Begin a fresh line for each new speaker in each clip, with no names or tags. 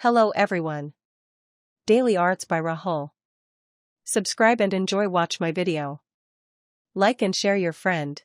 Hello everyone. Daily Arts by Rahul. Subscribe and enjoy watch my video. Like and share your friend.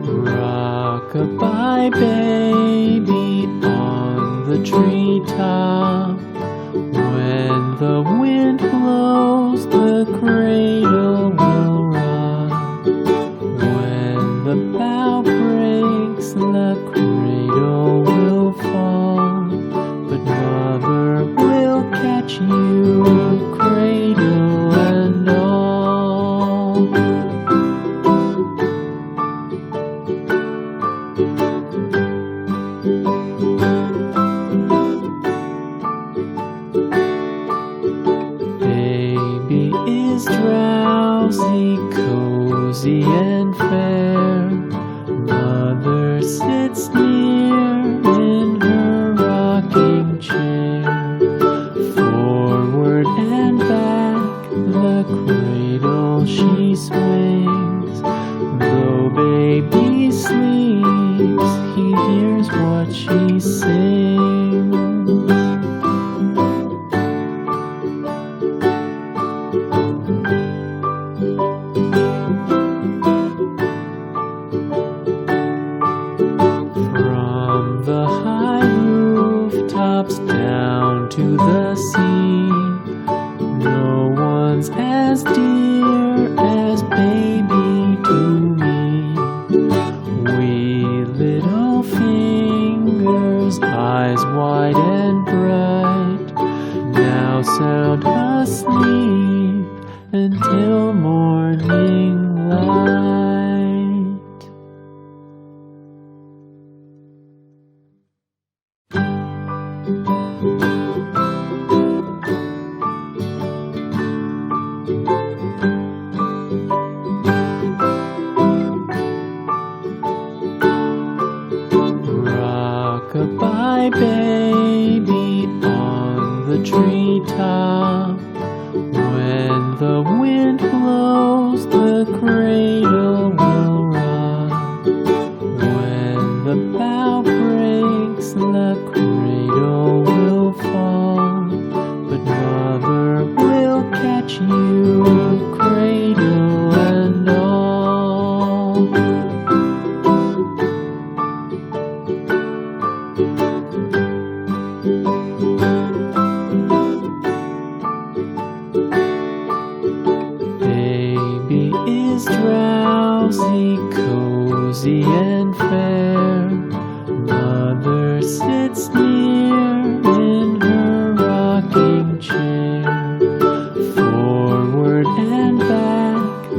Rock-a-bye baby on the treetop. When the wind blows, the cradle will rock. When the bough breaks, the cradle will fall. But mother will catch you, cradle and all. Baby is drowsy, cozy and fair. Mother sits near in her rocking chair. Forward and back, the cradle she swings. Though baby sleeps, he hears what she sings. From the high rooftops down to the sea, no one's as dear as baby to me. Wee little fingers, eyes wide and bright, now sound asleep until morning light. Rock-a-bye baby on the treetop. When the wind blows, the cradle will rock. When the bough breaks, the cradle will fall. But mother will catch you, cradle and all. is drowsy, cozy and fair.